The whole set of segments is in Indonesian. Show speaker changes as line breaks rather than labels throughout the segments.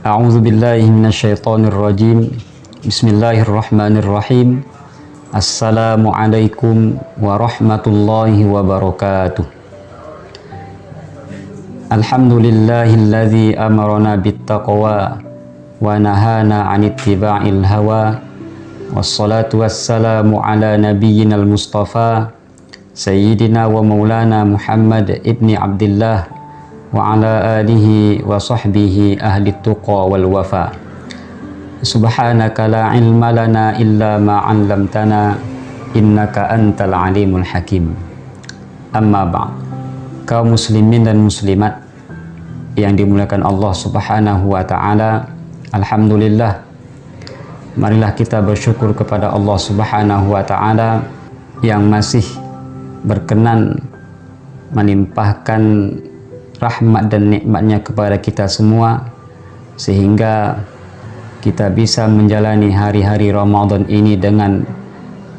A'udzu billahi minasyaitonir rajim. Bismillahirrahmanirrahim. Assalamualaikum warahmatullahi wabarakatuh. Alhamdulillahilladzi amarna bittaqwa wa nahana 'anittiba'il hawa. Wassalatu wassalamu ala nabiyyinal mustafa sayyidina wa maulana Muhammad ibni Abdillah wa ala alihi wa sahbihi ahli tuqa wal wafa. Subhanaka la ilma lana illa ma 'allamtana innaka antal alimul hakim. Amma ba'd. Kaum muslimin dan muslimat yang dimuliakan Allah Subhanahu wa taala, alhamdulillah, marilah kita bersyukur kepada Allah Subhanahu wa taala yang masih berkenan melimpahkan rahmat dan nikmatnya kepada kita semua, sehingga kita bisa menjalani hari-hari Ramadan ini dengan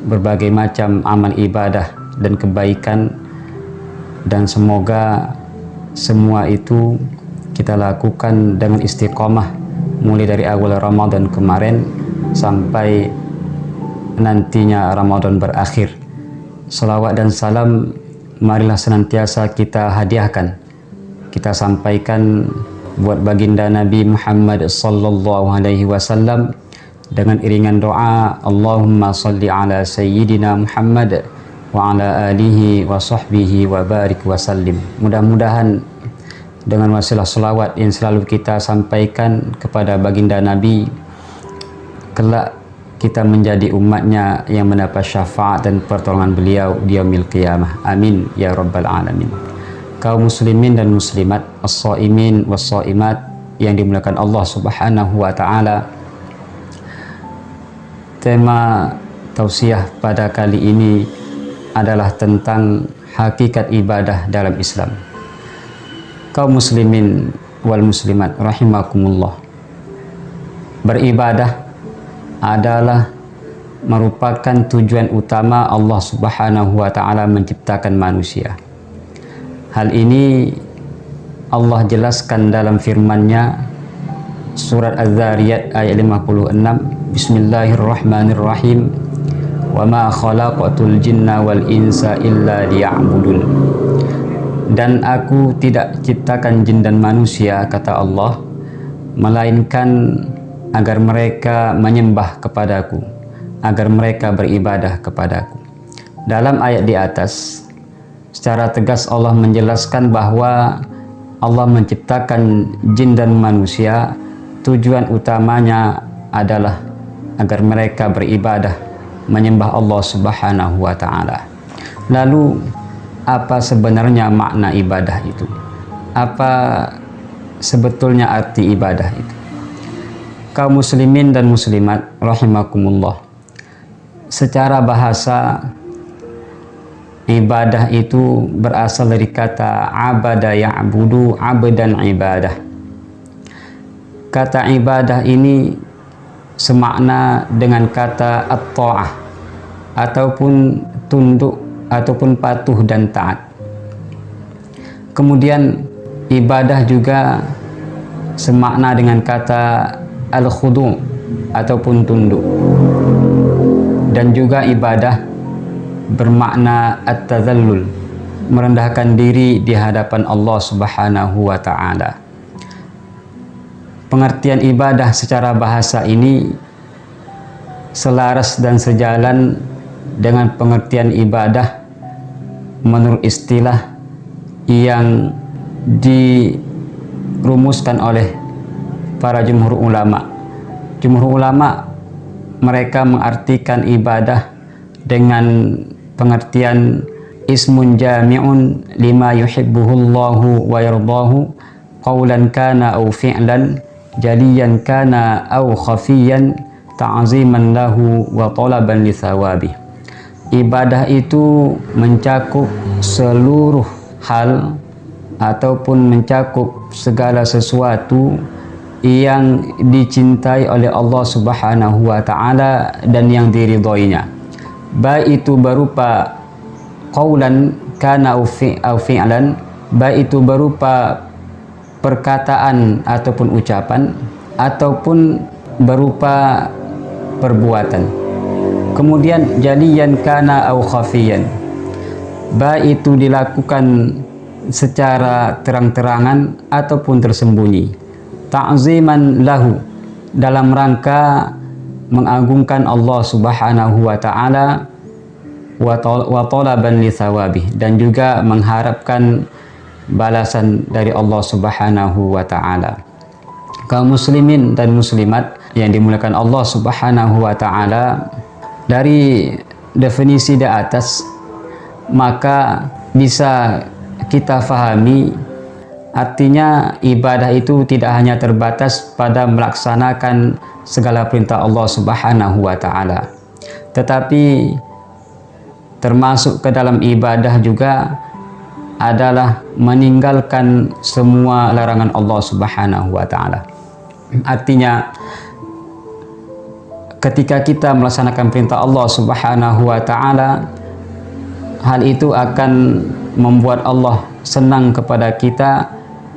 berbagai macam amal ibadah dan kebaikan, dan semoga semua itu kita lakukan dengan istiqomah mulai dari awal Ramadan kemarin sampai nantinya Ramadan berakhir. Salawat dan salam marilah senantiasa kita hadiahkan, kita sampaikan buat baginda Nabi Muhammad sallallahu alaihi wasallam dengan iringan doa Allahumma salli ala sayyidina Muhammad wa ala alihi wa sahbihi wa barik wa sallim. Mudah-mudahan dengan wasilah selawat yang selalu kita sampaikan kepada baginda Nabi, kelak kita menjadi umatnya yang mendapat syafaat dan pertolongan beliau di yaumil qiyamah. Amin ya rabbal alamin. Kaum muslimin dan muslimat, as-shaimin was-shaimat yang dimuliakan Allah Subhanahu wa taala. Tema tausiah pada kali ini adalah tentang hakikat ibadah dalam Islam. Kaum muslimin wal muslimat rahimakumullah, beribadah adalah merupakan tujuan utama Allah Subhanahu wa taala menciptakan manusia. Hal ini Allah jelaskan dalam firman-Nya surat Az-Zariyat ayat 56. Bismillahirrahmanirrahim. Wa ma khalaqatul jinna wal insa illa liya'budun. Dan aku tidak ciptakan jin dan manusia, kata Allah, melainkan agar mereka menyembah kepadaku, agar mereka beribadah kepadaku. Dalam ayat di atas secara tegas Allah menjelaskan bahwa Allah menciptakan jin dan manusia, tujuan utamanya adalah agar mereka beribadah, menyembah Allah Subhanahu wa taala. Lalu apa sebenarnya makna ibadah itu? Apa sebetulnya arti ibadah itu? Kaum muslimin dan muslimat rahimakumullah, secara bahasa ibadah itu berasal dari kata abada ya'budu, abdan ibadah. Kata ibadah ini semakna dengan kata at-ta'ah, ataupun tunduk, ataupun patuh dan taat. Kemudian ibadah juga semakna dengan kata al-khudu' ataupun tunduk. Dan juga ibadah bermakna at-tazallul, merendahkan diri di hadapan Allah Subhanahu wa taala. Pengertian ibadah secara bahasa ini selaras dan sejalan dengan pengertian ibadah menurut istilah yang dirumuskan oleh para jumhur ulama. Jumhur ulama mereka mengartikan ibadah dengan pengertian ismun jami'un lima yuhibbuhullahu wa yardahu qawlan kana aw fi'lan jaliyan kana aw khafiyan ta'ziman lahu wa talaban li thawabi. Ibadah itu mencakup seluruh hal ataupun mencakup segala sesuatu yang dicintai oleh Allah Subhanahu wa taala dan yang diridhoinya, baik itu berupa qaulan kana au fi'lan, baik itu berupa perkataan ataupun ucapan, ataupun berupa perbuatan. Kemudian jaliyan kana au khafiyan, baik itu dilakukan secara terang-terangan ataupun tersembunyi. Ta'ziman lahu, dalam rangka mengagungkan Allah Subhanahu wa taala, wa talaban li thawabih, dan juga mengharapkan balasan dari Allah Subhanahu wa taala. Kaum muslimin dan muslimat yang dimuliakan Allah Subhanahu wa taala, dari definisi di atas maka bisa kita fahami, artinya ibadah itu tidak hanya terbatas pada melaksanakan segala perintah Allah Subhanahu wa taala, tetapi termasuk ke dalam ibadah juga adalah meninggalkan semua larangan Allah Subhanahu wa taala. Artinya ketika kita melaksanakan perintah Allah Subhanahu wa taala, hal itu akan membuat Allah senang kepada kita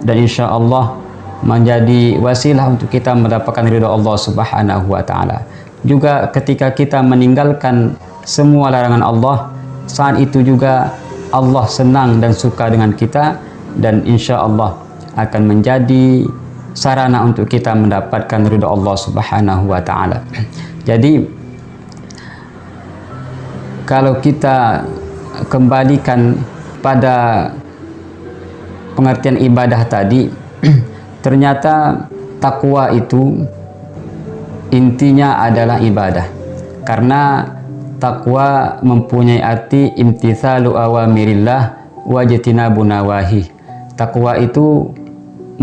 dan insya Allah menjadi wasilah untuk kita mendapatkan ridha Allah Subhanahu wa taala. Juga ketika kita meninggalkan semua larangan Allah, saat itu juga Allah senang dan suka dengan kita, dan insya Allah akan menjadi sarana untuk kita mendapatkan ridha Allah Subhanahu wa taala. Jadi kalau kita kembalikan pada pengertian ibadah tadi, ternyata takwa itu intinya adalah ibadah, karena takwa mempunyai arti imtitsalu awamirillah wa jtinabu nawahi. Takwa itu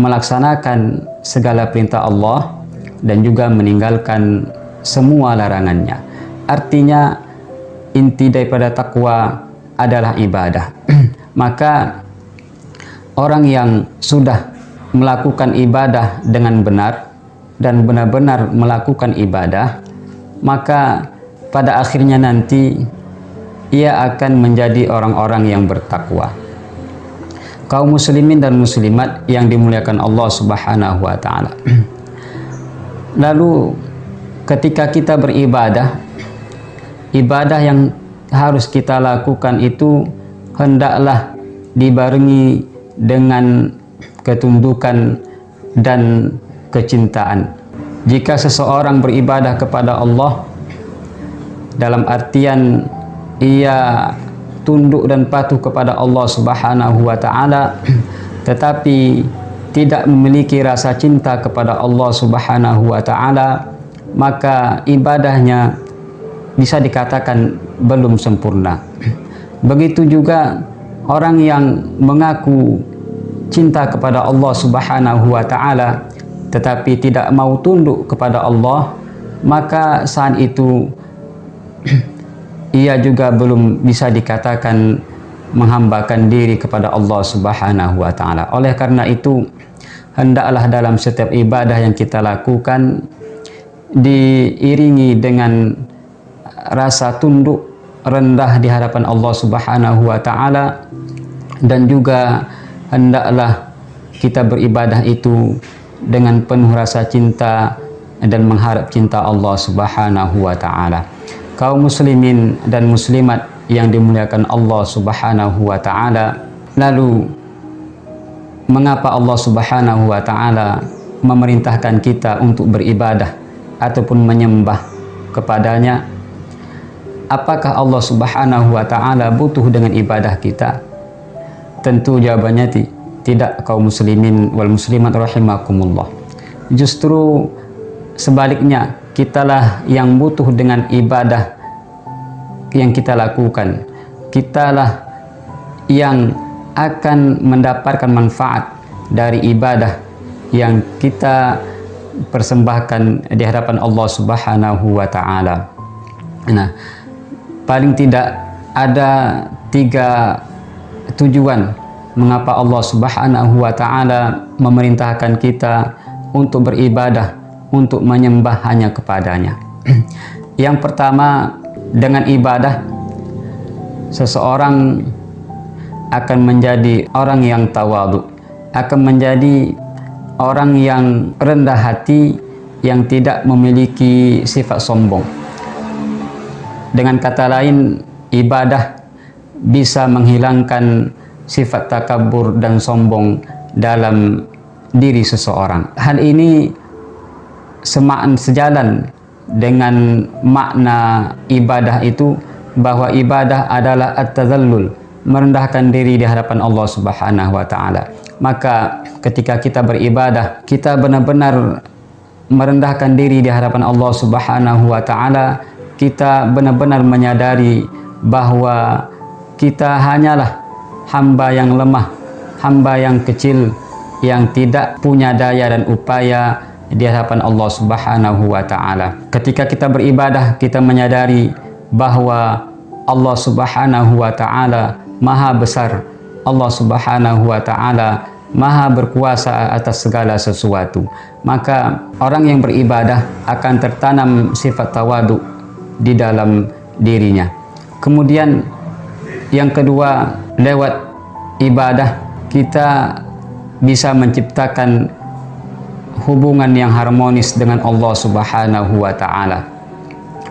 melaksanakan segala perintah Allah dan juga meninggalkan semua larangannya. Artinya inti daripada takwa adalah ibadah. Maka orang yang sudah melakukan ibadah dengan benar dan benar-benar melakukan ibadah, maka pada akhirnya nanti ia akan menjadi orang-orang yang bertakwa. Kaum muslimin dan muslimat yang dimuliakan Allah Subhanahu wa taala. Lalu ketika kita beribadah, ibadah yang harus kita lakukan itu hendaklah dibarengi dengan ketundukan dan kecintaan. Jika seseorang beribadah kepada Allah dalam artian ia tunduk dan patuh kepada Allah Subhanahu wa taala, tetapi tidak memiliki rasa cinta kepada Allah Subhanahu wa taala, maka ibadahnya bisa dikatakan belum sempurna. Begitu juga orang yang mengaku cinta kepada Allah Subhanahu wa taala tetapi tidak mau tunduk kepada Allah, maka saat itu ia juga belum bisa dikatakan menghambakan diri kepada Allah Subhanahu wa taala. Oleh karena itu, hendaklah dalam setiap ibadah yang kita lakukan diiringi dengan rasa tunduk rendah di hadapan Allah Subhanahu wa taala, dan juga hendaklah kita beribadah itu dengan penuh rasa cinta dan mengharap cinta Allah Subhanahu wa taala. Kaum muslimin dan muslimat yang dimuliakan Allah Subhanahu wa taala, lalu mengapa Allah Subhanahu wa taala memerintahkan kita untuk beribadah ataupun menyembah kepadanya? Apakah Allah Subhanahu wa taala butuh dengan ibadah kita? Tentu jawabannya tidak, kaum muslimin wal muslimat rahimakumullah. Justru sebaliknya, kitalah yang butuh dengan ibadah yang kita lakukan. Kitalah yang akan mendapatkan manfaat dari ibadah yang kita persembahkan di hadapan Allah Subhanahu wa taala. Nah, paling tidak ada 3 tujuan mengapa Allah Subhanahu wa taala memerintahkan kita untuk beribadah, untuk menyembah hanya kepadanya. Yang pertama, dengan ibadah seseorang akan menjadi orang yang tawadhu, akan menjadi orang yang rendah hati yang tidak memiliki sifat sombong. Dengan kata lain, ibadah bisa menghilangkan sifat takabur dan sombong dalam diri seseorang. Hal ini sejalan dengan makna ibadah itu, bahwa ibadah adalah at-tadhallul, merendahkan diri di hadapan Allah Subhanahu wa taala. Maka ketika kita beribadah, kita benar-benar merendahkan diri di hadapan Allah Subhanahu wa taala. Kita benar-benar menyadari bahwa kita hanyalah hamba yang lemah, hamba yang kecil, yang tidak punya daya dan upaya di hadapan Allah Subhanahu wa taala. Ketika kita beribadah, kita menyadari bahwa Allah Subhanahu wa taala Maha besar. Allah Subhanahu wa taala Maha berkuasa atas segala sesuatu. Maka orang yang beribadah akan tertanam sifat tawadu di dalam dirinya. Kemudian yang kedua, lewat ibadah kita bisa menciptakan hubungan yang harmonis dengan Allah Subhanahu wa taala.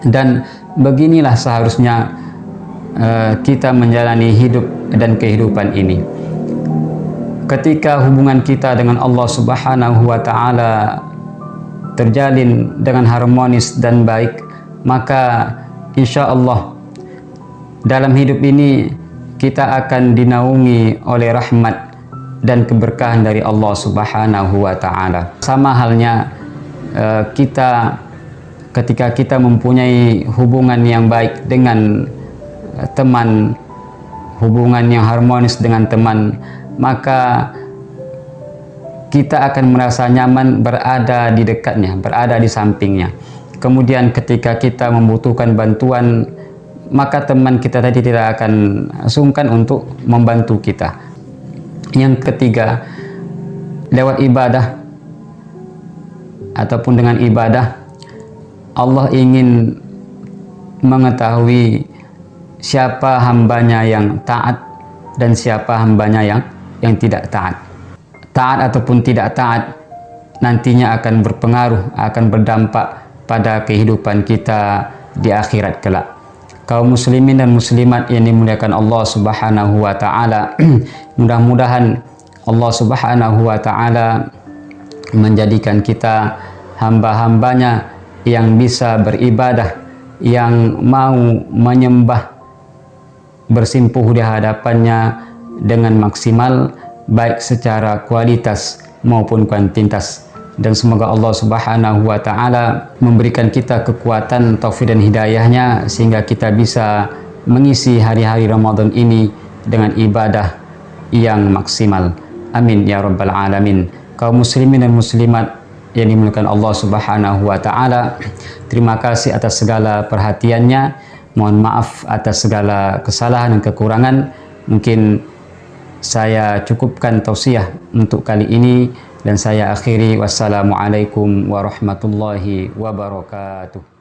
Dan beginilah seharusnya kita menjalani hidup dan kehidupan ini. Ketika hubungan kita dengan Allah Subhanahu wa taala terjalin dengan harmonis dan baik, maka insya Allah dalam hidup ini kita akan dinaungi oleh rahmat dan keberkahan dari Allah Subhanahu wa taala. Sama halnya kita ketika kita mempunyai hubungan yang baik dengan teman, hubungan yang harmonis dengan teman, maka kita akan merasa nyaman berada di dekatnya, berada di sampingnya. Kemudian ketika kita membutuhkan bantuan, maka teman kita tadi tidak akan sungkan untuk membantu kita. Yang ketiga, lewat ibadah ataupun dengan ibadah, Allah ingin mengetahui siapa hambanya yang taat dan siapa hambanya yang tidak taat. Taat ataupun tidak taat nantinya akan berpengaruh, akan berdampak pada kehidupan kita di akhirat kelak. Kaum muslimin dan muslimat yang dimuliakan Allah Subhanahu wa taala, mudah-mudahan Allah Subhanahu wa taala menjadikan kita hamba-hambanya yang bisa beribadah, yang mau menyembah, bersimpuh di hadapannya dengan maksimal, baik secara kualitas maupun kuantitas. Dan semoga Allah Subhanahu wa taala memberikan kita kekuatan, taufik dan hidayahnya, sehingga kita bisa mengisi hari-hari Ramadan ini dengan ibadah yang maksimal. Amin ya rabbal alamin. Kaum muslimin dan muslimat yang dimuliakan Allah Subhanahu wa taala, terima kasih atas segala perhatiannya. Mohon maaf atas segala kesalahan dan kekurangan. Mungkin saya cukupkan tausiah untuk kali ini dan saya akhiri. Wassalamualaikum warahmatullahi wabarakatuh.